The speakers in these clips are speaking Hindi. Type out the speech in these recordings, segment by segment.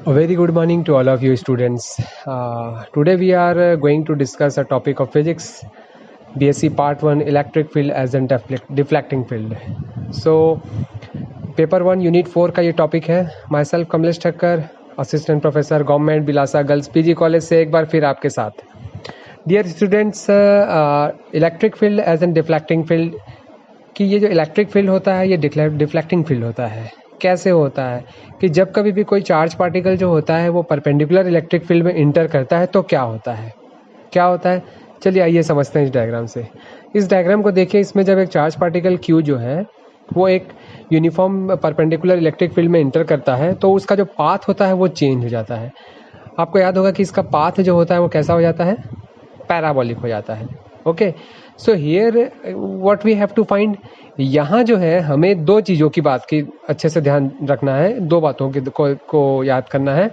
A very good morning to all of you students. Today we are going to discuss a topic of physics, BSc Part 1, electric field as an deflecting field. So, paper 1 unit 4 का ये टॉपिक है. Myself Kamlesh Thakkar, assistant professor government Bilasa girls PG college से एक बार फिर आपके साथ. Dear students, electric field as an deflecting field कि ये जो इलेक्ट्रिक फील्ड होता है ये डिफ्लेक्टिंग फील्ड होता है. कैसे होता है कि जब कभी भी कोई चार्ज पार्टिकल जो होता है वो परपेंडिकुलर इलेक्ट्रिक फील्ड में इंटर करता है तो क्या होता है. चलिए आइए समझते हैं इस डायग्राम से. इस डायग्राम को देखिए. इसमें जब एक चार्ज पार्टिकल Q जो है वो एक यूनिफॉर्म परपेंडिकुलर इलेक्ट्रिक फील्ड में इंटर करता है तो उसका जो पाथ होता है वो चेंज हो जाता है. आपको याद होगा कि इसका पाथ जो होता है वो कैसा हो जाता है, पैराबोलिक हो जाता है. Okay, so here what we have to find. यहाँ जो है हमें दो चीज़ों की बात की अच्छे से ध्यान रखना है, दो बातों को याद करना है.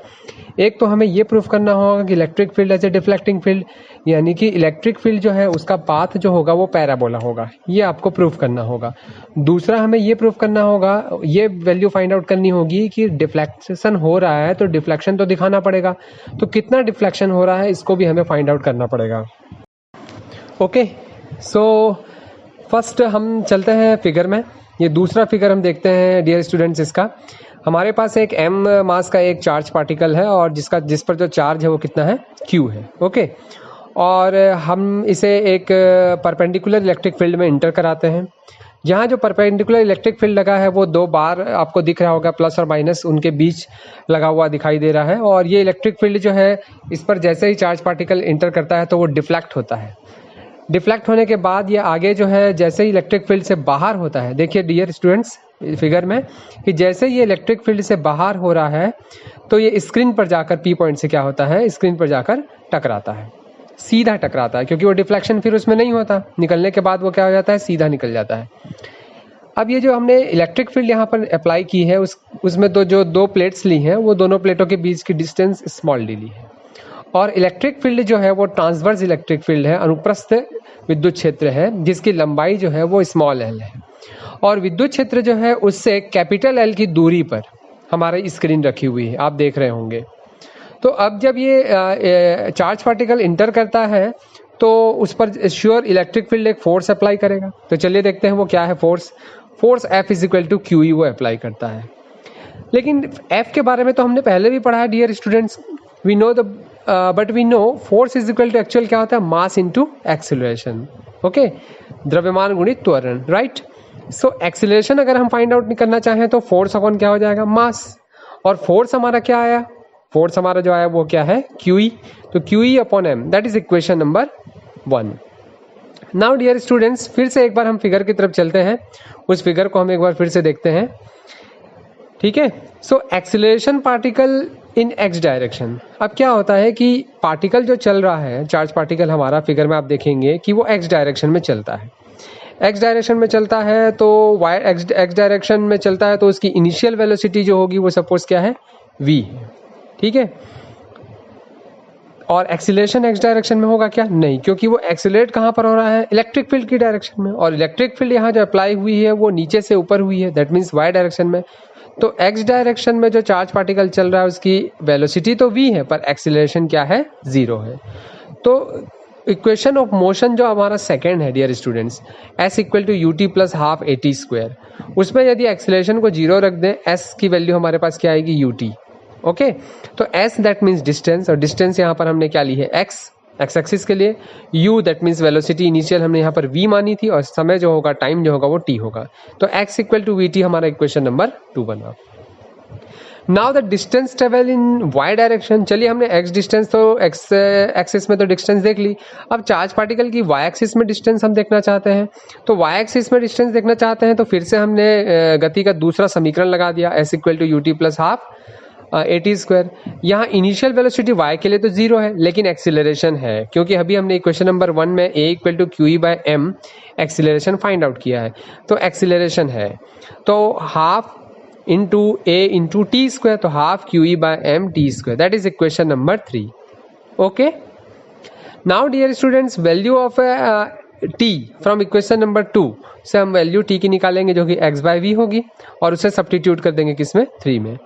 एक तो हमें ये प्रूफ करना होगा कि electric field as a deflecting field, यानी कि इलेक्ट्रिक फील्ड जो है उसका पाथ जो होगा वो पैराबोला होगा. ये आपको प्रूफ करना होगा. दूसरा हमें ये प्रूफ करना होगा, ये वैल्यू फाइंड आउट करनी होगी कि डिफ्लेक्शन हो रहा है तो डिफ्लेक्शन तो दिखाना पड़ेगा. तो कितना डिफ्लेक्शन हो रहा है इसको भी हमें फाइंड आउट करना पड़ेगा. ओके, सो फर्स्ट हम चलते हैं फिगर में. ये दूसरा फिगर हम देखते हैं डियर स्टूडेंट्स. इसका हमारे पास एक m मास का एक चार्ज पार्टिकल है और जिस पर जो चार्ज है वो कितना है, Q है. ओके, और हम इसे एक परपेंडिकुलर इलेक्ट्रिक फील्ड में इंटर कराते हैं. यहाँ जो परपेंडिकुलर इलेक्ट्रिक फील्ड लगा है वो दो बार आपको दिख रहा होगा, प्लस और माइनस उनके बीच लगा हुआ दिखाई दे रहा है. और ये इलेक्ट्रिक फील्ड जो है इस पर जैसे ही चार्ज पार्टिकल इंटर करता है तो वो डिफ्लेक्ट होता है. डिफ्लेक्ट होने के बाद ये आगे जो है जैसे ही इलेक्ट्रिक फील्ड से बाहर होता है, देखिए डियर स्टूडेंट्स फिगर में कि जैसे ये इलेक्ट्रिक फील्ड से बाहर हो रहा है तो ये स्क्रीन पर जाकर P पॉइंट से क्या होता है, स्क्रीन पर जाकर टकराता है, सीधा टकराता है. क्योंकि वो डिफ्लेक्शन फिर उसमें नहीं होता, निकलने के बाद वो क्या हो जाता है, सीधा निकल जाता है. अब ये जो हमने इलेक्ट्रिक फील्ड यहाँ पर अप्लाई की है उसमें जो दो प्लेट्स ली हैं वो दोनों प्लेटों के बीच की डिस्टेंस स्मॉल डी ली है. और इलेक्ट्रिक फील्ड जो है वो ट्रांसवर्स इलेक्ट्रिक फील्ड है, अनुप्रस्थ विद्युत क्षेत्र है जिसकी लंबाई जो है वो स्मॉल l है. और विद्युत क्षेत्र जो है उससे कैपिटल L की दूरी पर हमारी स्क्रीन रखी हुई है, आप देख रहे होंगे. तो अब जब ये चार्ज पार्टिकल इंटर करता है तो उस पर श्योर इलेक्ट्रिक फील्ड एक फोर्स अप्लाई करेगा. तो चलिए देखते हैं वो क्या है. Force F is equal to QE वो अप्लाई करता है. लेकिन F के बारे में तो हमने पहले भी पढ़ा है dear students. We know but we know force is equal to actual क्या होता है, मास इनटू एक्सीलरेशन. ओके, द्रव्यमान गुणित त्वरण, राइट. सो एक्सीलरेशन अगर हम फाइंड आउट करना चाहें तो फोर्स अपॉन क्या हो जाएगा, मास. और फोर्स हमारा क्या आया, फोर्स हमारा जो आया वो क्या है, QE. तो QE upon M, that is equation number 1. Now dear students फिर से एक बार हम फिगर की तरफ चलते हैं. उस फिगर को हम एक बार फिर से देखते हैं. ठीक है, so acceleration particle in x direction. अब क्या होता है कि पार्टिकल जो चल रहा है, चार्ज पार्टिकल हमारा फिगर में आप देखेंगे कि वो x डायरेक्शन में चलता है. x डायरेक्शन में चलता है तो x डायरेक्शन में चलता है तो उसकी इनिशियल वेलोसिटी जो होगी वो सपोज क्या है, v. ठीक है, और एक्सीलरेशन x डायरेक्शन में होगा क्या, नहीं, क्योंकि वो एक्सीलरेट कहाँ पर हो रहा है, इलेक्ट्रिक फील्ड की डायरेक्शन में. और इलेक्ट्रिक फील्ड यहाँ जो अप्लाई हुई है वो नीचे से ऊपर हुई है, दैट मीन्स y डायरेक्शन में. तो x डायरेक्शन में जो चार्ज पार्टिकल चल रहा है उसकी वेलोसिटी तो v है पर एक्सीलरेशन क्या है, 0 है. तो इक्वेशन ऑफ मोशन जो हमारा सेकंड है dear students, s equal to ut plus half at square, उसमें यदि एक्सीलरेशन को 0 रख दें, s की वैल्यू हमारे पास क्या आएगी, ut. ओके, तो s दैट मीन्स डिस्टेंस, और डिस्टेंस यहाँ पर हमने क्या ली है, x एक्सिस के लिए. u that means velocity initial हमने यहाँ पर v मानी थी और समय जो होगा, टाइम जो होगा वो t होगा. तो x इक्वल टू vt हमारा इक्वेशन नंबर 2 बना. Now the distance travel in y direction. चलिए हमने x डिस्टेंस तो x एक्सिस में तो डिस्टेंस देख ली. अब चार्ज पार्टिकल की y एक्सिस में डिस्टेंस हम देखना चाहते हैं. तो y एक्सिस में डिस्टेंस देखना चाहते हैं तो फिर से हमने गति का दूसरा समीकरण लगा दिया, s equal to ut plus half at square. यहाँ इनिशियल वेलोसिटी y के लिए तो 0 है लेकिन एक्सीलरेशन है, क्योंकि अभी हमने इक्वेशन नंबर 1 में a equal to QE by m acceleration find out किया है. तो एक्सीलरेशन है तो half into a into T square, तो half QE by m t square, that is equation number 3. Okay, now dear students value of t from equation number 2 से हम वैल्यू t की निकालेंगे जो कि x बाय v होगी और उसे सब्स्टिट्यूट कर देंगे किसमें, 3 में.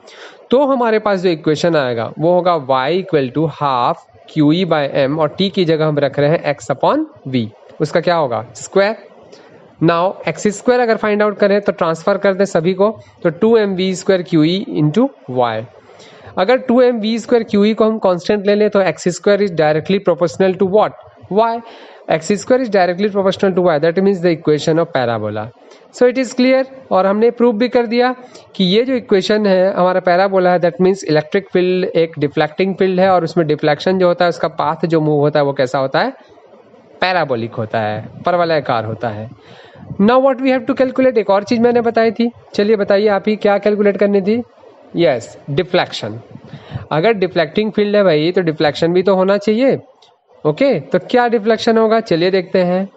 तो हमारे पास जो इक्वेशन आएगा वो होगा y equal to half QE by m, और t की जगह हम रख रहे हैं x अपॉन v, उसका क्या होगा स्क्वायर। नाउ एक्स स्क्वायर अगर फाइंड आउट करें तो ट्रांसफर कर दें सभी को, तो 2mv square QE into Y. अगर 2mv स्क्वायर QE को हम कांस्टेंट ले लें तो x square is directly proportional to what, y। X square is directly proportional to y, that means the equation of parabola. So it is clear, और हमने प्रूव भी कर दिया कि ये जो इक्वेशन है हमारा पैराबोला है, दैट मीन्स इलेक्ट्रिक फील्ड एक डिफ्लेक्टिंग फील्ड है, और उसमें डिफ्लेक्शन जो होता है उसका पाथ जो मूव होता है वो कैसा होता है, पैराबोलिक होता है, परवलयाकार होता है। Now what we have to calculate, एक और चीज मैंने बताई थी, चलिए बताइए आप ही क्या कैलकुलेट करनी थी। Yes, deflection. अगर डिफ्लेक्टिंग फील्ड है भाई तो डिफ्लेक्शन भी तो होना चाहिए। ओके, तो क्या डिफ्लेक्शन होगा चलिए देखते हैं।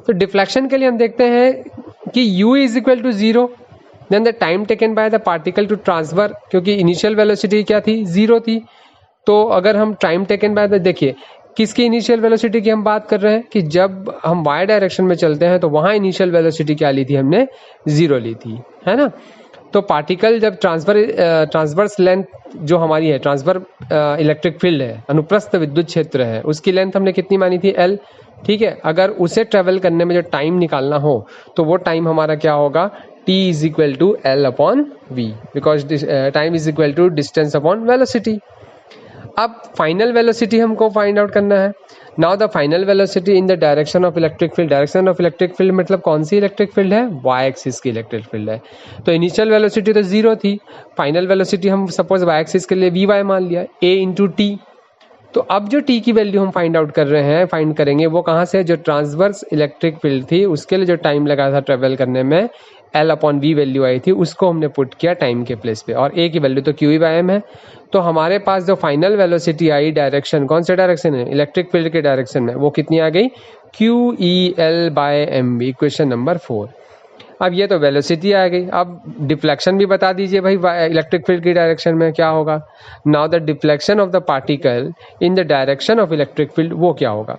तो डिफ्लेक्शन के लिए हम देखते हैं कि u is equal to 0, then the time taken by the particle to transfer, क्योंकि इनिशियल वेलोसिटी क्या थी, 0 थी। तो अगर हम टाइम टेकन बाय द, देखिए किसकी इनिशियल वेलोसिटी की हम बात कर रहे हैं कि जब हम y डायरेक्शन में चलते हैं तो वहां इनिशियल वेलोसिटी क्या ली थी हमने, 0 ली थी, है ना। तो पार्टिकल जब ट्रांसवर्स लेंथ जो हमारी है, ट्रांसफर इलेक्ट्रिक फील्ड है, अनुप्रस्थ विद्युत क्षेत्र है, उसकी लेंथ हमने कितनी मानी थी, l। ठीक है, अगर उसे ट्रेवल करने में जो टाइम निकालना हो तो वो टाइम हमारा क्या होगा, t is equal to l upon v, because time is equal to distance upon velocity. अब फाइनल वेलोसिटी हमको फाइंड आउट करना है। Now the final velocity in the direction of electric field, direction of electric field मतलब कौन सी इलेक्ट्रिक फील्ड है, y एक्सिस की इलेक्ट्रिक फील्ड है। तो इनिशियल वेलोसिटी तो 0 थी, फाइनल वेलोसिटी हम सपोज y एक्सिस के लिए vy मान लिया, a इंटू टी। तो अब जो t की वैल्यू हम फाइंड आउट कर रहे हैं, फाइंड करेंगे वो कहाँ से, जो ट्रांसवर्स इलेक्ट्रिक फील्ड थी उसके लिए जो टाइम लगा था ट्रेवल करने में, l अपॉन v वैल्यू आई थी, उसको हमने पुट किया टाइम के प्लेस पे, और a की वैल्यू तो QE बाय m है। तो हमारे पास जो फाइनल वेलोसिटी आई डायरेक्शन, कौन से डायरेक्शन है, इलेक्ट्रिक फील्ड के डायरेक्शन में, वो कितनी आ गई, QEL by m, equation number 4। अब ये तो वेलोसिटी आ गई, अब डिफ्लेक्शन भी बता दीजिए भाई इलेक्ट्रिक फील्ड की डायरेक्शन में क्या होगा। Now the deflection of the particle in the direction of electric field वो क्या होगा।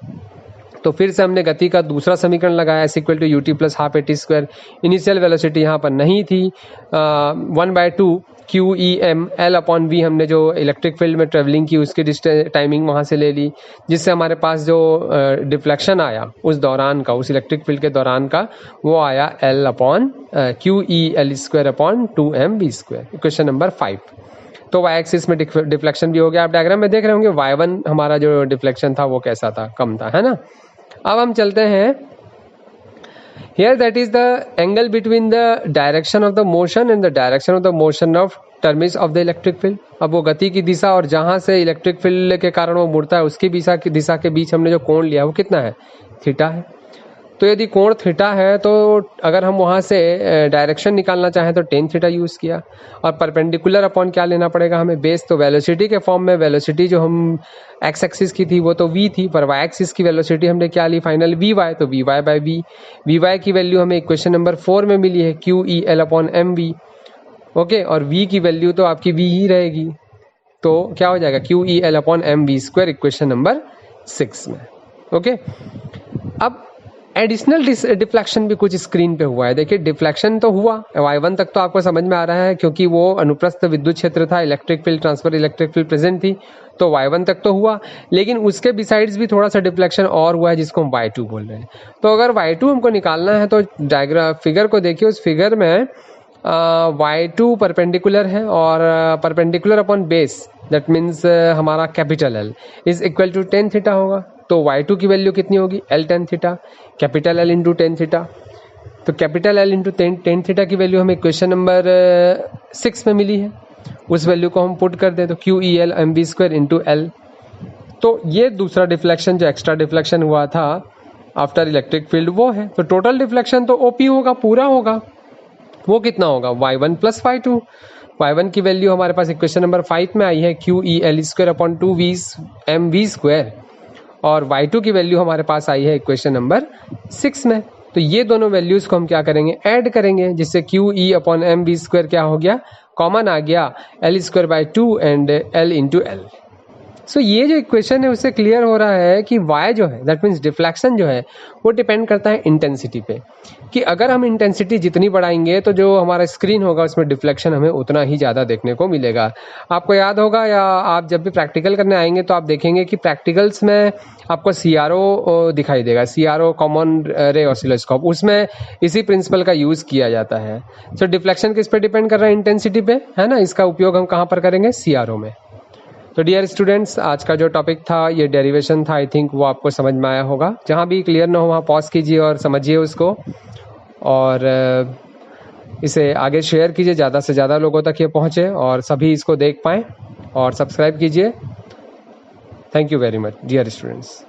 तो फिर से हमने गति का दूसरा समीकरण लगाया, s equal to ut plus half at square. Initial velocity यहाँ पर नहीं थी, 1/2 QEM L अपॉन v, हमने जो इलेक्ट्रिक फील्ड में ट्रेवलिंग की उसकी टाइमिंग वहाँ से ले ली, जिससे हमारे पास जो डिफ्लेक्शन आया उस दौरान का, उस इलेक्ट्रिक फील्ड के दौरान का, वो आया L upon QEL square upon 2mv square, equation number 5। तो y एक्सिस में डिफ्लेक्शन भी हो गया। आप डायग्राम में देख रहे होंगे y1 हमारा जो डिफ्लेक्शन था वो कैसा था, कम था, है ना। अब हम चलते हैं, here that is the angle between the direction of the motion and the direction of the motion of terms of the electric field। अब वो गति की दिशा और जहां से इलेक्ट्रिक फील्ड के कारण वो मुड़ता है उसकी दिशा के बीच हमने जो कोण लिया वो कितना है, थीटा है। तो यदि कोण थीटा है तो अगर हम वहां से डायरेक्शन निकालना चाहें तो टेन थीटा यूज किया, और परपेंडिकुलर अपॉन क्या लेना पड़ेगा हमें, बेस। तो वेलोसिटी के फॉर्म में वेलोसिटी जो हम एक्स एक्सिस की थी वो तो v थी, पर y एक्सिस की वेलोसिटी हमने क्या ली फाइनल, vy। तो vy बाय v, vy की वैल्यू हमें इक्वेशन नंबर 4 में मिली है, QEL अपॉन mv। ओके, और v की वैल्यू तो आपकी v ही रहेगी, तो क्या हो जाएगा, QEL upon mv square, equation number 6 में। ओके, अब एडिशनल डिफ्लेक्शन भी कुछ स्क्रीन पे हुआ है। देखिए डिफ्लेक्शन तो हुआ, y1 तक तो आपको समझ में आ रहा है क्योंकि वो अनुप्रस्थ विद्युत क्षेत्र था, electric field transfer electric field present थी, तो y1 तक तो हुआ। लेकिन उसके बिसाइड्स भी थोड़ा सा डिफ्लेक्शन और हुआ है जिसको हम y2 बोल रहे हैं। तो अगर y2 हमको निकालना है तो डायग्राम फिगर को देखिए, उस फिगर में y2 परपेंडिकुलर है और perpendicular upon base, that means हमारा capital L is equal to tan theta होगा। तो y2 की वैल्यू कितनी होगी, L tan theta, capital L into tan theta. तो capital L into tan theta की वैल्यू हमें क्वेश्चन नंबर 6 में मिली है, उस वैल्यू को हम पुट कर दें तो QEL mv square into L। तो ये दूसरा डिफ्लेक्शन जो एक्स्ट्रा डिफ्लेक्शन हुआ था आफ्टर इलेक्ट्रिक फील्ड वो है। तो टोटल डिफ्लेक्शन तो OP होगा, पूरा होगा, वो कितना होगा, y1 प्लस y2। y1 की वैल्यू हमारे पास इक्वेशन नंबर 5 में आई है, QEL square upon 2v mv square, और y2 की वैल्यू हमारे पास आई है इक्वेशन नंबर 6 में। तो ये दोनों वैल्यूज को हम क्या करेंगे, ऐड करेंगे, जिससे QE अपॉन mv स्क्वायर क्या हो गया, कॉमन आ गया, L square by 2 and L into L। सो ये जो इक्वेशन है उससे क्लियर हो रहा है कि y जो है दैट मीन्स डिफ्लेक्शन जो है वो डिपेंड करता है इंटेंसिटी पे, कि अगर हम इंटेंसिटी जितनी बढ़ाएंगे तो जो हमारा स्क्रीन होगा उसमें डिफ्लेक्शन हमें उतना ही ज़्यादा देखने को मिलेगा। आपको याद होगा या आप जब भी प्रैक्टिकल करने आएंगे तो आप देखेंगे कि प्रैक्टिकल्स में आपको CRO दिखाई देगा, CRO कॉमन रे ऑसिलोस्कोप, उसमें इसी प्रिंसिपल का यूज़ किया जाता है। सो डिफ्लेक्शन किस पे डिपेंड कर रहा है? इंटेंसिटी पे, है ना। इसका उपयोग हम कहाँ पर करेंगे? CRO में। तो डियर स्टूडेंट्स, आज का जो टॉपिक था ये डेरिवेशन था, आई थिंक वो आपको समझ में आया होगा। जहाँ भी क्लियर ना हो वहाँ पॉज कीजिए और समझिए उसको, और इसे आगे शेयर कीजिए, ज़्यादा से ज़्यादा लोगों तक ये पहुँचे और सभी इसको देख पाएँ, और सब्सक्राइब कीजिए। Thank you very much dear students.